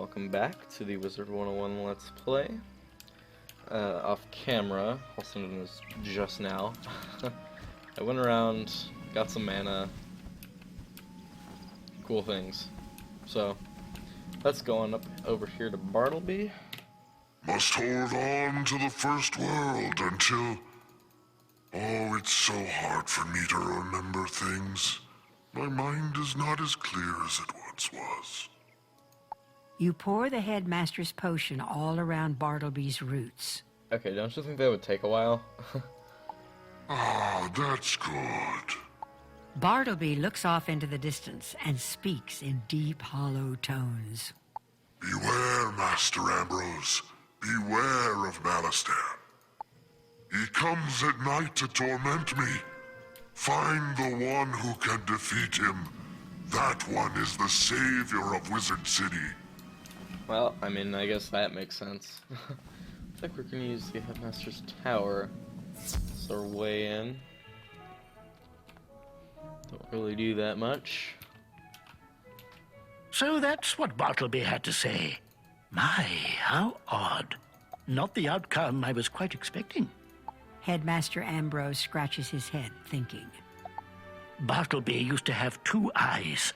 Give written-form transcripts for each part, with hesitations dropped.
welcome back to the Wizard 101 Let's Play. Off camera, also known as just now, I went around, got some mana, cool things. So, let's go on up over here to Bartleby. Must hold on to the first world until... Oh, it's so hard for me to remember things. My mind is not as clear as it once was. You pour the headmaster's potion all around Bartleby's roots. Okay, don't you think that would take a while? Ah, that's good. Bartleby looks off into the distance and speaks in deep, hollow tones. Beware, Master Ambrose. Beware of Malistaire. He comes at night to torment me. Find the one who can defeat him. That one is the savior of Wizard City. Well, I mean, I guess that makes sense. Looks like we're gonna use the Headmaster's Tower. It's our way in. Don't really do that much. So that's what Bartleby had to say. My, how odd. Not the outcome I was quite expecting. Headmaster Ambrose scratches his head, thinking. Bartleby used to have two eyes.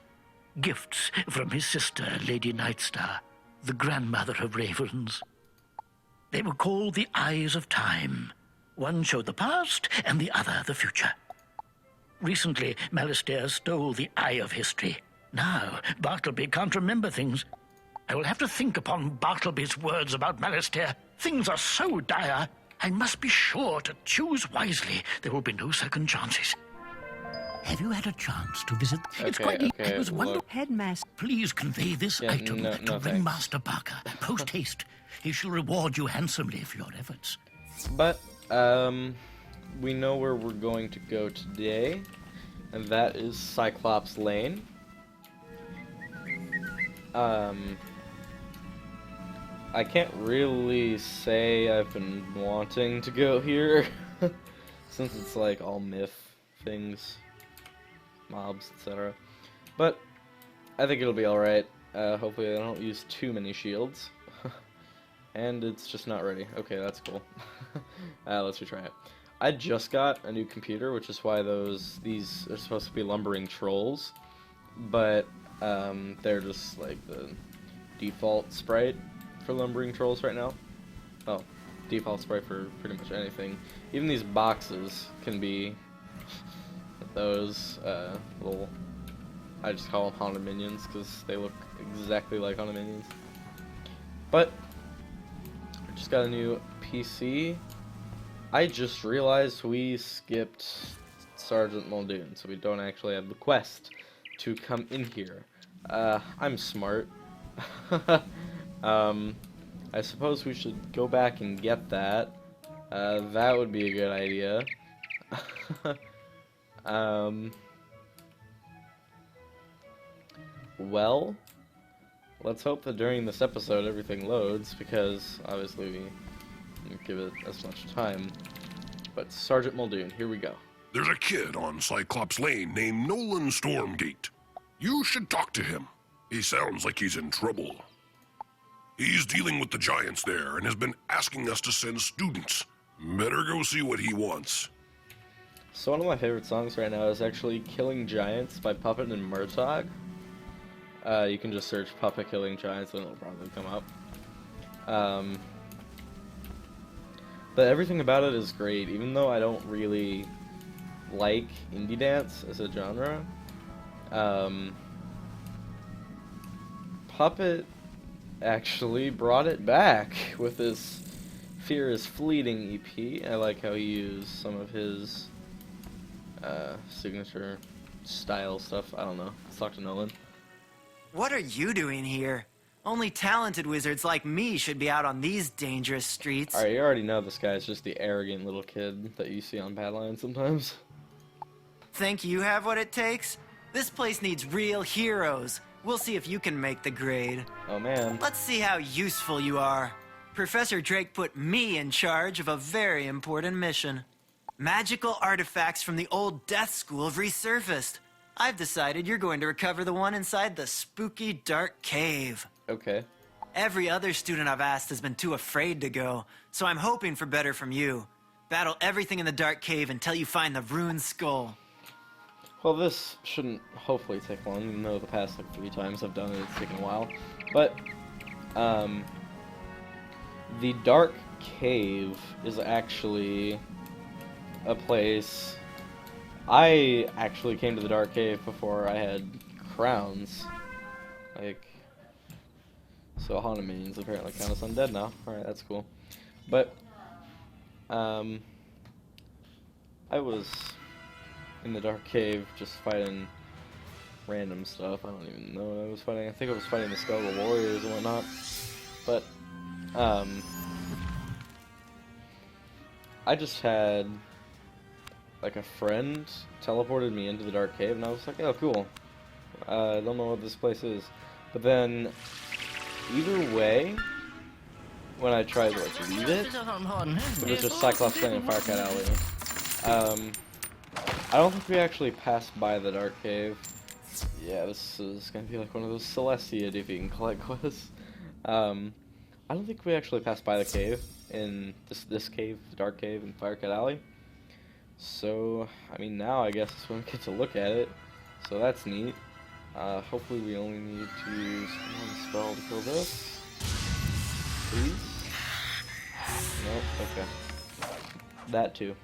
Gifts from his sister, Lady Nightstar, the grandmother of ravens. They were called the Eyes of Time. One showed the past, and the other the future. Recently, Malistaire stole the Eye of History. Now, Bartleby can't remember things. I will have to think upon Bartleby's words about Malistaire. Things are so dire, I must be sure to choose wisely. There will be no second chances. Have you had a chance to visit? It's quite neat. It was wonderful. Headmaster. Please convey this item to thanks. Ringmaster Barker, post haste. He shall reward you handsomely for your efforts. But, we know where we're going to go today, and that is Cyclops Lane. I can't really say I've been wanting to go here, since it's like all myth things, mobs, etc. But I think it'll be alright. Hopefully I don't use too many shields. And it's just not ready. Okay, that's cool. Let's retry it. I just got a new computer, which is why these are supposed to be lumbering trolls, but they're just like the default sprite for lumbering trolls right now. Oh, default sprite for pretty much anything. Even these boxes can be those little, I just call them haunted minions because they look exactly like haunted minions. But I just got a new PC. I just realized we skipped Sergeant Muldoon, so we don't actually have the quest to come in here. I'm smart. I suppose we should go back and get that. That would be a good idea. Well, let's hope that during this episode everything loads, because obviously we didn't give it as much time. But Sergeant Muldoon, here we go. There's a kid on Cyclops Lane named Nolan Stormgate. You should talk to him. He sounds like he's in trouble. He's dealing with the giants there and has been asking us to send students. Better go see what he wants. So one of my favorite songs right now is actually Killing Giants by Puppet and Murtaugh. You can just search Puppet Killing Giants and it'll probably come up. But everything about it is great, even though I don't really like indie dance as a genre. Puppet actually brought it back with this Fear is Fleeting EP. I like how he used some of his signature style stuff. I don't know. Let's talk to Nolan. What are you doing here? Only talented wizards like me should be out on these dangerous streets. Alright, you already know this guy's just the arrogant little kid that you see on Badlands sometimes. Think you have what it takes? This place needs real heroes. We'll see if you can make the grade. Oh man. Let's see how useful you are. Professor Drake put me in charge of a very important mission. Magical artifacts from the old Death School have resurfaced. I've decided you're going to recover the one inside the spooky dark cave. Okay. Every other student I've asked has been too afraid to go, so I'm hoping for better from you. Battle everything in the dark cave until you find the ruined skull. Well, this shouldn't hopefully take long, even though the past like 3 times I've done it, it's taken a while. But, the dark cave is actually a place... I actually came to the dark cave before I had crowns. Like, so haunted minions apparently count as undead now. Alright, that's cool. But, I was in the dark cave just fighting random stuff. I don't even know what I was fighting. I think I was fighting the Skeletal Warriors and whatnot. But, I just had, like, a friend teleported me into the dark cave, and I was like, oh, cool. I don't know what this place is. But then, either way, when I tried to, like, leave it, it was just Cyclops playing in Firecat Alley. I don't think we actually passed by the dark cave. Yeah, this is gonna be like one of those Celestia defeat and collect quests. I don't think we actually passed by the cave in this cave, the dark cave in Firecat Alley. So, I mean, now I guess we get to look at it. So that's neat. Hopefully we only need to use one spell to kill this. Please? Nope, okay. That too.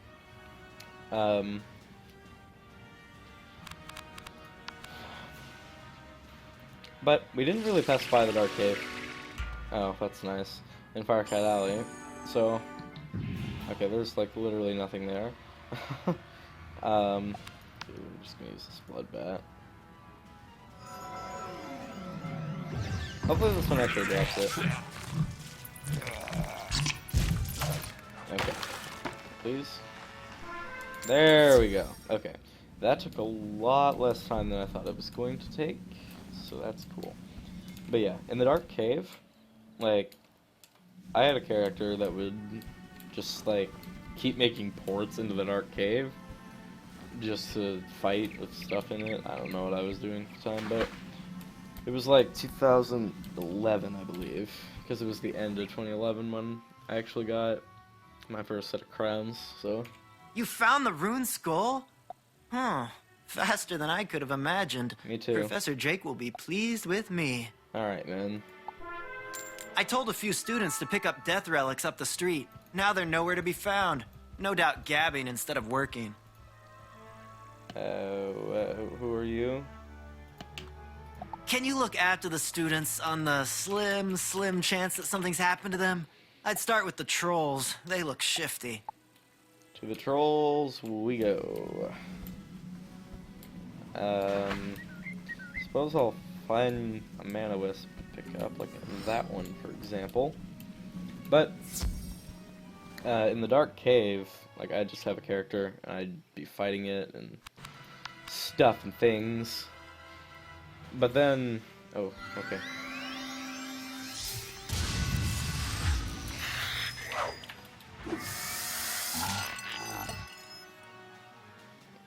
But we didn't really pass by the dark cave. Oh, that's nice. In Firecat Alley. So, okay, there's like literally nothing there. I'm just gonna use this blood bat. Hopefully this one actually drops it. Okay. Please. There we go. Okay. That took a lot less time than I thought it was going to take, so that's cool. But yeah, in the dark cave, like, I had a character that would just, like, keep making ports into the dark cave just to fight with stuff in it. I don't know what I was doing at the time, but it was like 2011, I believe, because it was the end of 2011 when I actually got my first set of crowns, so... You found the ruined skull? Huh. Faster than I could have imagined. Me too. Professor Drake will be pleased with me. Alright, man. I told a few students to pick up death relics up the street. Now they're nowhere to be found. No doubt gabbing instead of working. Who are you? Can you look after the students on the slim chance that something's happened to them? I'd start with the trolls. They look shifty. To the trolls we go. Suppose I'll find a mana wisp to pick up, like that one, for example. But in the dark cave, like, I just have a character, and I'd be fighting it and stuff and things. But then, oh, okay.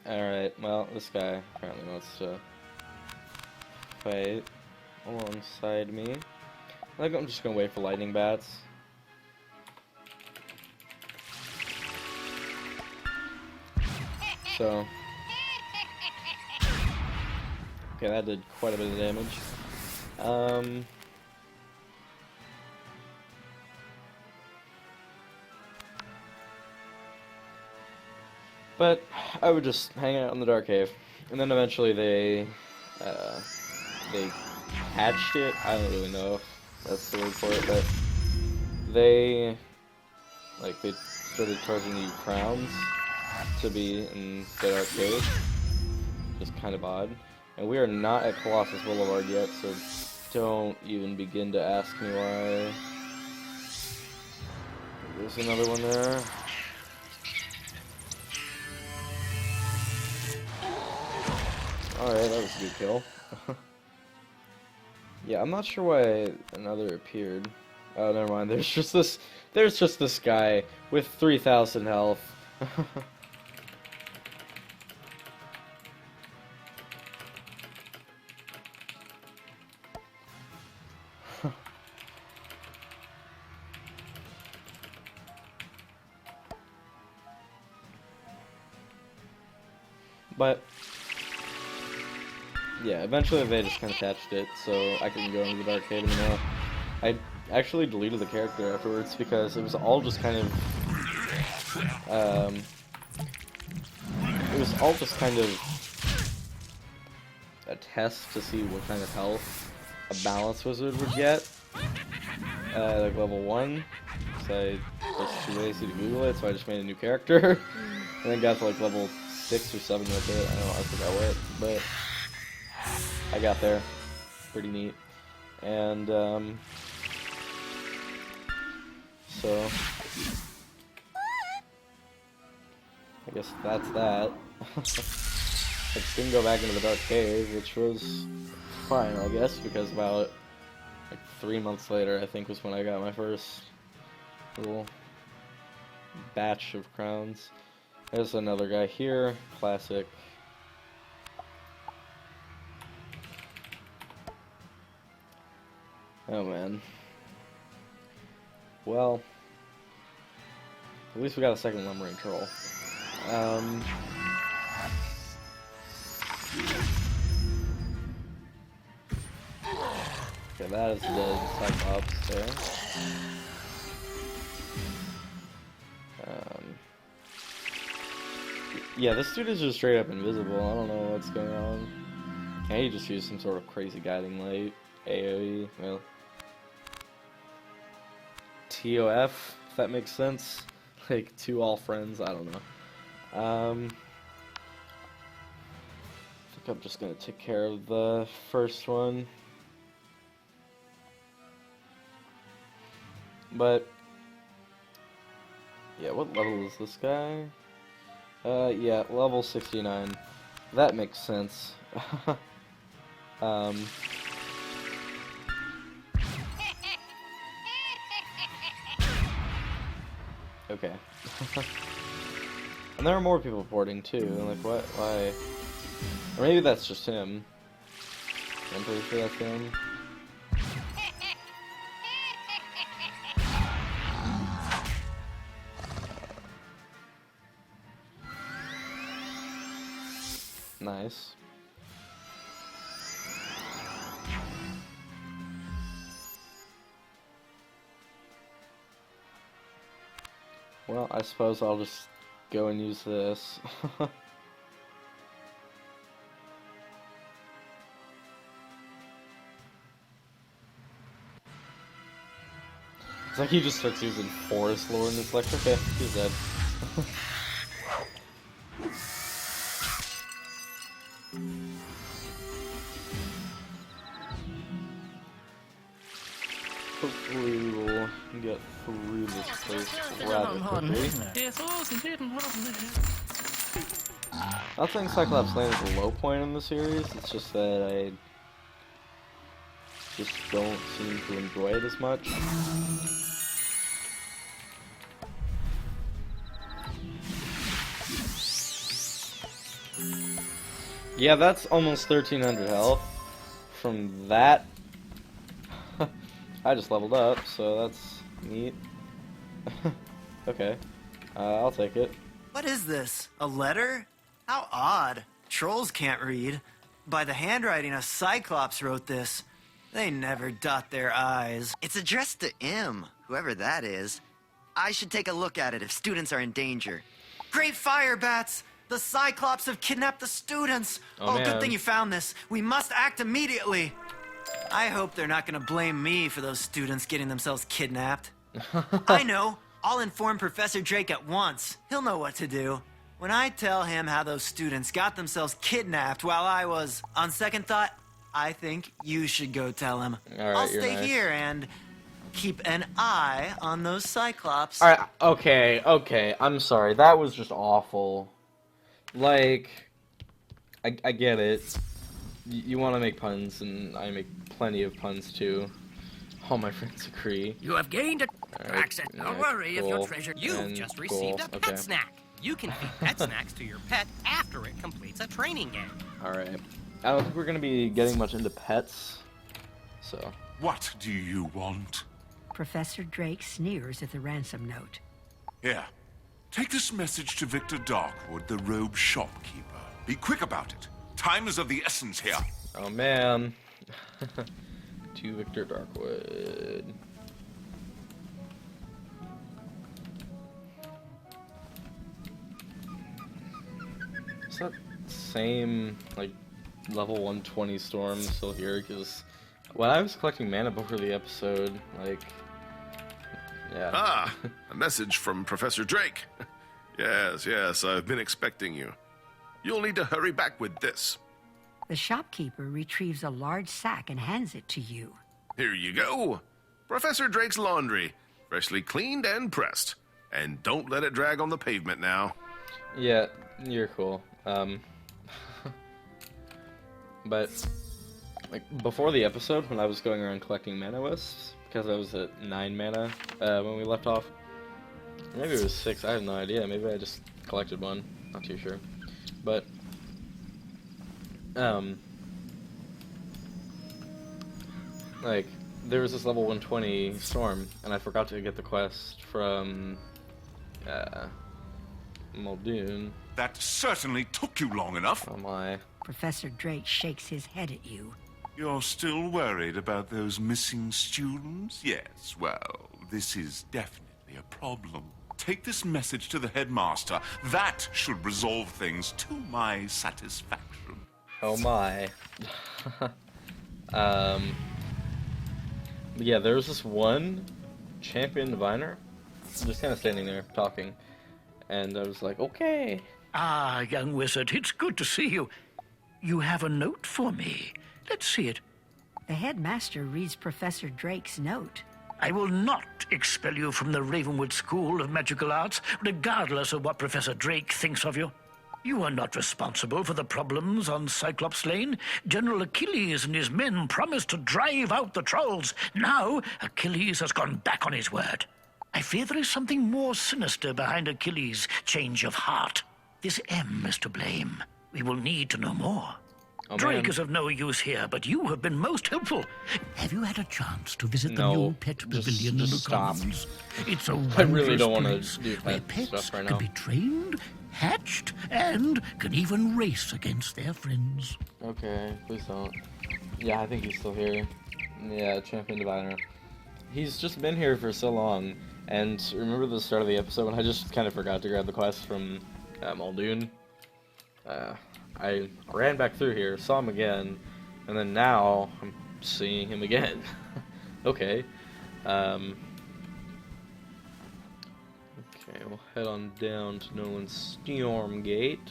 Alright, well, this guy apparently wants to fight alongside me. I think I'm just gonna wait for lightning bats. So, okay, that did quite a bit of damage. But I would just hang out in the dark cave, and then eventually they hatched it. I don't really know if that's the word for it, but they started charging you crowns to be in the dark cave. Just kind of odd. And we are not at Colossus Boulevard yet, so don't even begin to ask me why. There's another one there. Alright, that was a good kill. Yeah, I'm not sure why another appeared. Oh, never mind. There's just this guy with 3,000 health. But yeah, eventually they just kind of patched it, so I couldn't go into the dark cave anymore. I actually deleted the character afterwards because it was all just kind of, a test to see what kind of health a balance wizard would get. Like level 1, so I was too lazy to Google it, so I just made a new character, and then got to like level 6 or 7 with it. I don't know, I forgot what, but I got there. Pretty neat. And so I guess that's that. I just didn't go back into the dark cave, which was fine, I guess, because about like 3 months later, I think, was when I got my first little batch of crowns. There's another guy here, classic. Oh man. Well, at least we got a second lumbering troll. Okay, that is the Cyclops there. Yeah, this dude is just straight up invisible. I don't know what's going on. Can he just use some sort of crazy guiding light? AoE? Well, TOF, if that makes sense. Like, to all friends, I don't know. I think I'm just gonna take care of the first one. But yeah, what level is this guy? Yeah, level 69. That makes sense. Okay. And there are more people boarding too. Like, what? Why? Or maybe that's just him. I'm pretty sure that's him. Nice. Well, I suppose I'll just go and use this. It's like he just starts using Forest Lore and it's like, okay, he's dead. Hopefully we will get through this place rather quickly. I think Cyclops Lane is a low point in the series, it's just that I just don't seem to enjoy it as much. Yeah, that's almost 1300 health from that. I just leveled up, so that's neat. Okay, I'll take it. What is this? A letter? How odd. Trolls can't read. By the handwriting, a Cyclops wrote this. They never dot their I's. It's addressed to him, whoever that is. I should take a look at it if students are in danger. Great fire, Bats! The Cyclops have kidnapped the students! Oh, man. Good thing you found this. We must act immediately! I hope they're not gonna blame me for those students getting themselves kidnapped. I know! I'll inform Professor Drake at once. He'll know what to do. When I tell him how those students got themselves kidnapped while I was... On second thought, I think you should go tell him. All right, I'll you're stay nice. here and keep an eye on those Cyclops. Alright, okay, I'm sorry, that was just awful. Like, I get it. You want to make puns, and I make plenty of puns too. All my friends agree. You have gained a accent. Don't alright, worry if your cool, treasure. and You've just cool, received a pet okay. snack. You can feed pet snacks to your pet after it completes a training game. Alright. I don't think we're gonna be getting much into pets, so. What do you want? Professor Drake sneers at the ransom note. Here, take this message to Victor Darkwood, the robe shopkeeper. Be quick about it. Time is of the essence here. Oh man. To Victor Darkwood. Is that same, like, level 120 storm still here? Because when I was collecting mana before the episode, like, yeah. Ah, a message from Professor Drake. Yes, I've been expecting you. You'll need to hurry back with this. The shopkeeper retrieves a large sack and hands it to you. Here you go. Professor Drake's laundry. Freshly cleaned and pressed. And don't let it drag on the pavement now. Yeah, you're cool. But, like, before the episode, when I was going around collecting mana wisps, because I was at 9 mana when we left off. Maybe it was 6, I have no idea. Maybe I just collected one. Not too sure. But, like, there was this level 120 storm, and I forgot to get the quest from, Muldoon. That certainly took you long enough. Oh my. Professor Drake shakes his head at you. You're still worried about those missing students? Yes, well, this is definitely a problem. Take this message to the headmaster. That should resolve things to my satisfaction. Oh my. Yeah, there was this one champion diviner just kind of standing there talking, and I was like, okay. Ah, young wizard, it's good to see you. You have a note for me. Let's see it. The headmaster reads Professor Drake's note. I will not expel you from the Ravenwood School of Magical Arts, regardless of what Professor Drake thinks of you. You are not responsible for the problems on Cyclops Lane. General Achilles and his men promised to drive out the trolls. Now, Achilles has gone back on his word. I fear there is something more sinister behind Achilles' change of heart. This M is to blame. We will need to know more. Oh, Drake man. is of no use here, but you have been most helpful. Have you had a chance to visit the No, new pet pavilion in the just stop. Commons? It's a I really wondrous don't want place to do where that pets stuff right can now. be trained, hatched, and can even race against their friends. Okay, please don't. Yeah, I think he's still here. Yeah, champion diviner. He's just been here for so long, and remember the start of the episode when I just kind of forgot to grab the quest from Muldoon? I ran back through here, saw him again, and then now I'm seeing him again. Okay. Okay, we'll head on down to Nolan's Stormgate.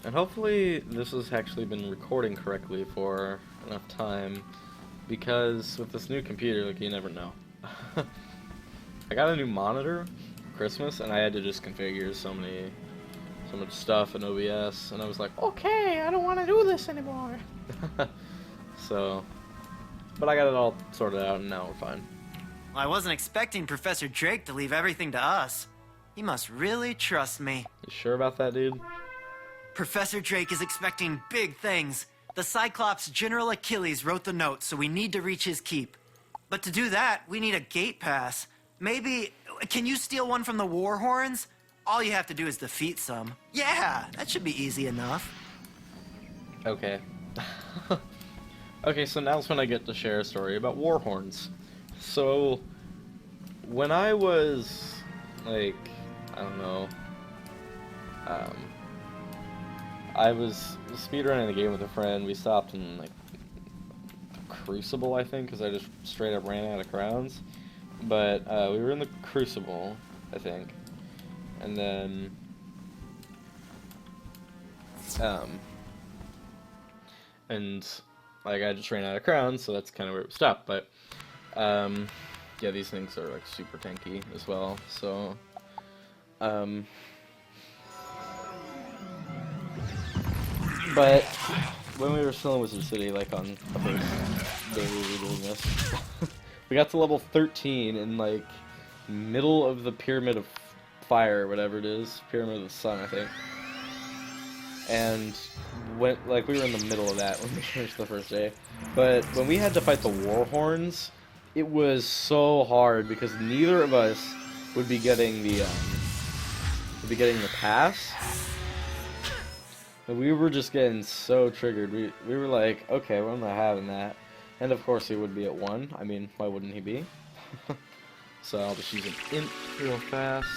And hopefully this has actually been recording correctly for enough time, because with this new computer, like, you never know. I got a new monitor for Christmas, and I had to just configure so much stuff in OBS, and I was like, okay, I don't want to do this anymore. So, but I got it all sorted out, and now we're fine. Well, I wasn't expecting Professor Drake to leave everything to us. He must really trust me. You sure about that, dude? Professor Drake is expecting big things. The Cyclops General Achilles wrote the note, so we need to reach his keep. But to do that, we need a gate pass. Maybe, can you steal one from the warhorns? All you have to do is defeat some. Yeah, that should be easy enough. Okay. Okay, so now's when I get to share a story about warhorns. So, when I was, like, I don't know, I was speedrunning the game with a friend. We stopped in, like, Crucible, I think, because I just straight up ran out of crowns. But we were in the Crucible, I think. And then, and, like, I just ran out of crowns, so that's kind of where it stopped. But, yeah, these things are, like, super tanky as well, so, but when we were still in Wizard City, like, on the first day we were doing this, we got to level 13 in, like, middle of the Pyramid of Fire, whatever it is, Pyramid of the Sun, I think. And when, like, we were in the middle of that when we finished the first day. But when we had to fight the warhorns, it was so hard because neither of us would be getting the pass. We were just getting so triggered. We were like, okay, well, I'm not having that. And of course he would be at 1. I mean, why wouldn't he be? So I'll just use an int real fast.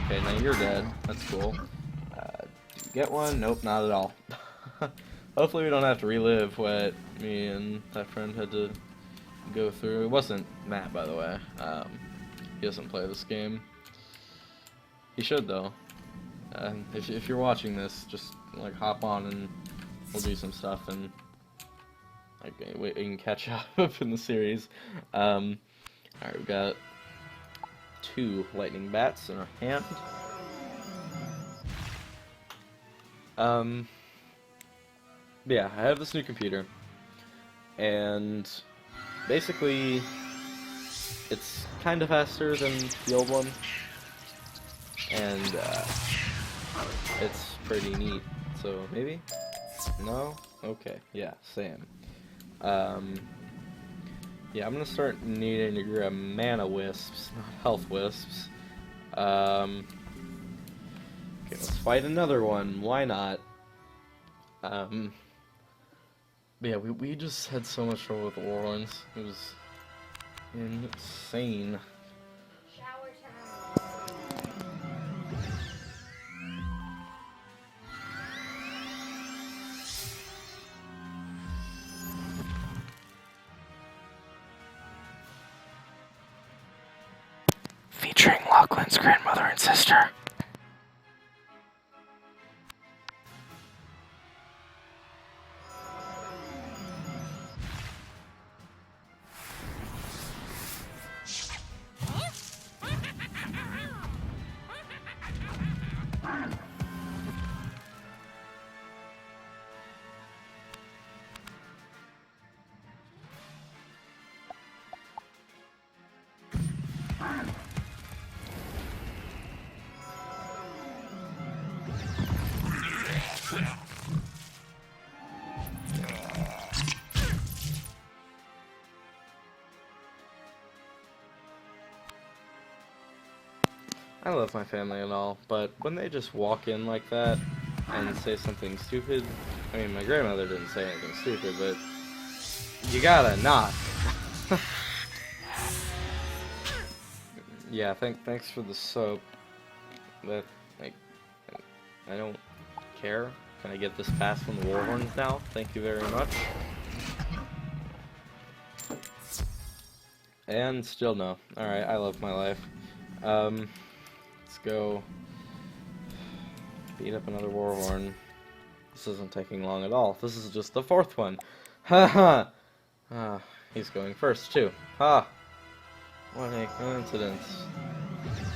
Okay, now you're dead. That's cool. Did you get one? Nope, not at all. Hopefully we don't have to relive what me and that friend had to go through. It wasn't Matt, by the way. He doesn't play this game. He should, though. If you're watching this, just like hop on and we'll do some stuff and like we can catch up in the series. Alright, we've got 2 lightning bats in our hand. Yeah, I have this new computer, and basically it's kind of faster than the old one, and it's pretty neat. So maybe? No? Okay, yeah, same. Yeah, I'm gonna start needing to grab mana wisps, not health wisps. Okay, let's fight another one. Why not? Yeah, we just had so much trouble with the warhorns. It was insane. Shower time. Featuring Lachlan's grandmother and sister. I love my family and all, but when they just walk in like that and say something stupid, I mean, my grandmother didn't say anything stupid, but you gotta knock. Yeah, thanks for the soap, but, like, I don't care. Can I get this pass from the warhorns now? Thank you very much. And still no. Alright, I love my life. Let's go beat up another warhorn. This isn't taking long at all. This is just the 4th one. Ha ha! He's going first, too. Ha! What a coincidence.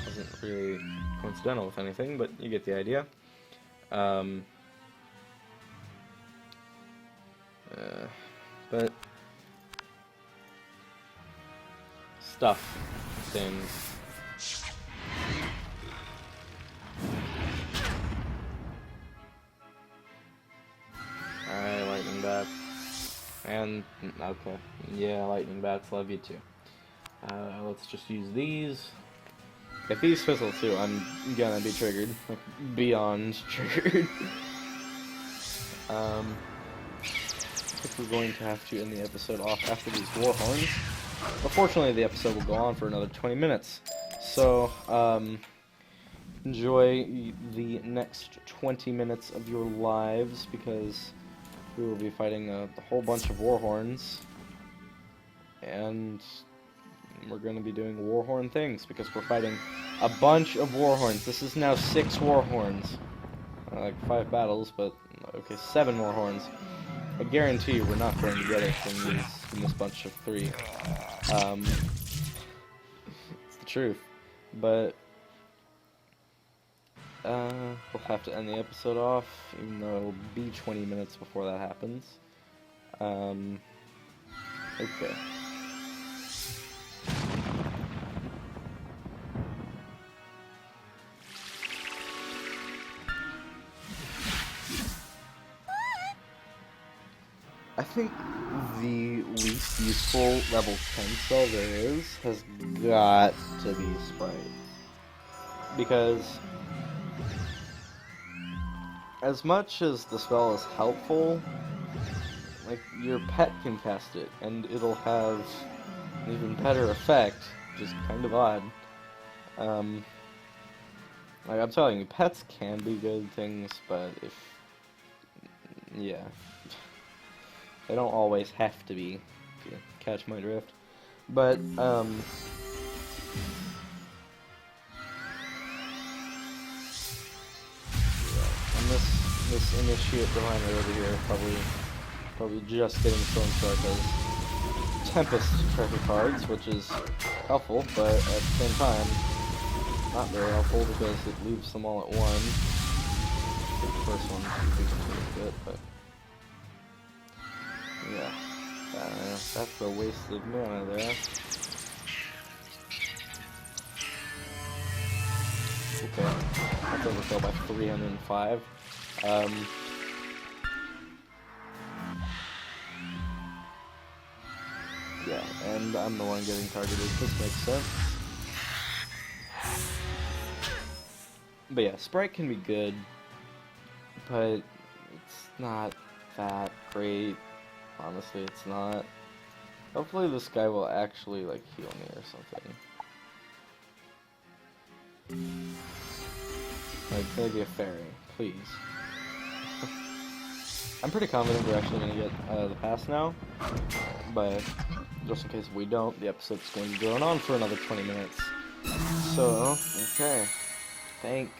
Wasn't really coincidental with anything, but you get the idea. But stuff, things. Alright, lightning bats. And, okay. Yeah, lightning bats, love you too. Let's just use these. If these fizzle too, I'm gonna be triggered. Beyond triggered. I think we're going to have to end the episode off after these warhorns. Unfortunately, the episode will go on for another 20 minutes. So, enjoy the next 20 minutes of your lives, because we will be fighting a whole bunch of warhorns. And we're going to be doing warhorn things, because we're fighting a bunch of warhorns. This is now 6 warhorns. Like 5 battles, but okay, 7 warhorns. I guarantee you we're not going to get it from this bunch of 3. It's the truth. But we'll have to end the episode off, even though it'll be 20 minutes before that happens. Okay. I think the least useful level 10 spell there is has got to be Sprite. Because as much as the spell is helpful, like, your pet can cast it, and it'll have an even better effect, which is kind of odd. Like, I'm telling you, pets can be good things, but yeah. They don't always have to be, if you catch my drift. But, and this initiate diviner over here probably just getting Storm Shark as Tempest treasure cards, which is helpful, but at the same time, not very helpful because it leaves them all at one. The first one usually a bit, but yeah, that's a wasted mana there. Okay, that's overkill by 305. Yeah, and I'm the one getting targeted. This makes sense. But yeah, Sprite can be good, but it's not that great. Honestly, it's not. Hopefully this guy will actually, like, heal me or something. Like, maybe a fairy, please. I'm pretty confident we're actually gonna get the pass now, but just in case we don't, the episode's going to be going on for another 20 minutes. So, okay. Thank.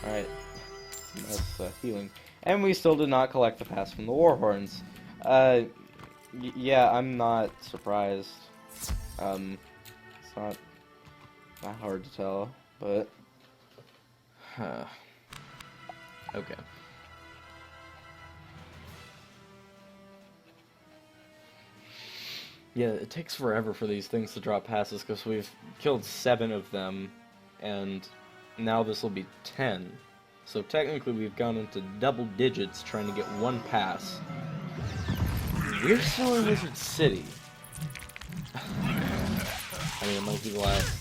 Alright. That's healing. And we still did not collect the pass from the warhorns. Yeah, I'm not surprised. It's not that hard to tell, but... Okay. Yeah, it takes forever for these things to drop passes because we've killed 7 of them, and now this will be 10. So technically we've gone into double digits trying to get 1 pass. We're still in Wizard City. I mean, it might be the last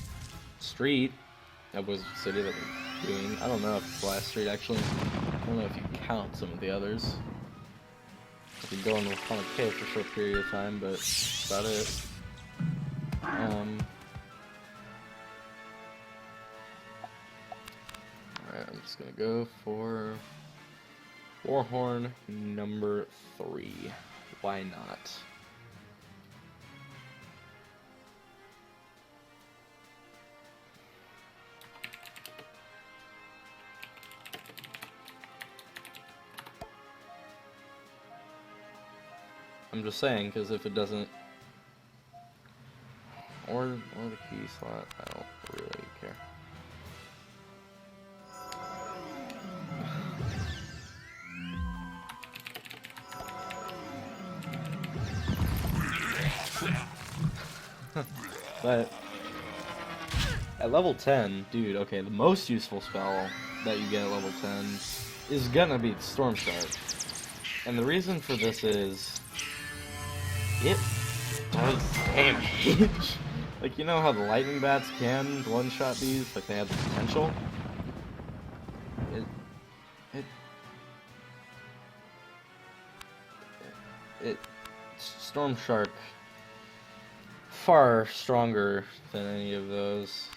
street of Wizard City that we're doing. I don't know if it's the last street, actually. I don't know if you count some of the others. I could go in with Conic Cave for a short period of time, but that's about it. Alright, I'm just gonna go for Warhorn number 3. Why not? I'm just saying, because if it doesn't, or the key slot, I don't really care. But at level 10, dude, okay, the most useful spell that you get at level 10 is gonna be Storm Shark. And the reason for this is it does damage. Like, you know how the lightning bats can one-shot these? Like, they have the potential? Storm Shark, far stronger than any of those.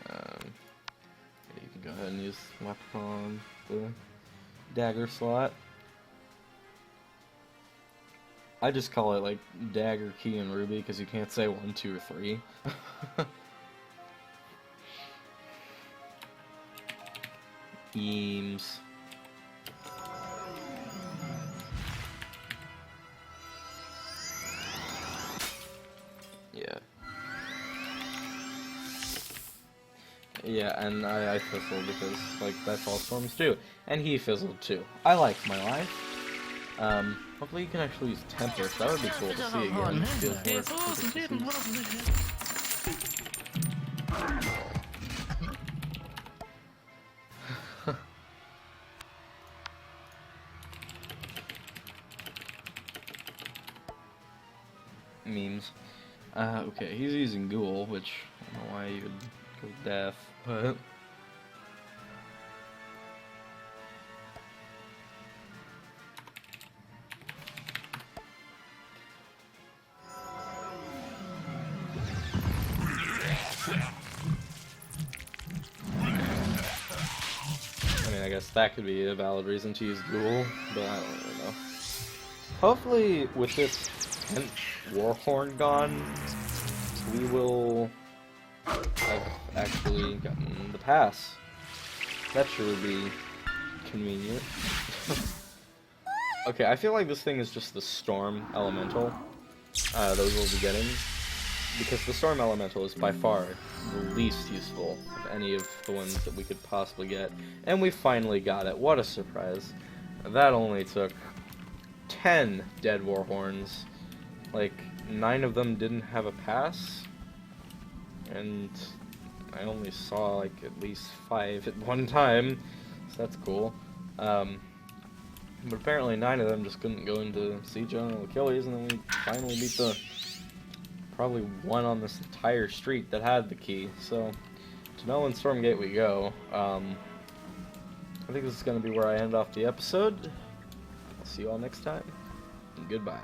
You can go ahead and use Leprechaun, the dagger slot. I just call it, like, Dagger, Key, and Ruby, because you can't say 1, 2, or 3. Eames. Yeah. Yeah, and I fizzled because, like, that's all storms do. And he fizzled, too. I like my life. Hopefully you can actually use Tempest. That would be cool to see again. Memes. Okay, he's using Ghoul, which I don't know why you would go deaf, but guess that could be a valid reason to use Google, but I don't really know. Hopefully, with this 10th Warhorn gone, we will have actually gotten the pass. That sure would be convenient. Okay, I feel like this thing is just the Storm Elemental. Those we'll be getting. Because the Storm Elemental is by far the least useful of any of the ones that we could possibly get. And we finally got it. What a surprise. That only took 10 dead Warhorns. Like, 9 of them didn't have a pass. And I only saw, like, at least 5 at one time. So that's cool. But apparently 9 of them just couldn't go into Sea General Achilles, and then we finally beat the probably one on this entire street that had the key. So to Melon Stormgate we go. I think this is going to be where I end off the episode. I'll see you all next time, and goodbye.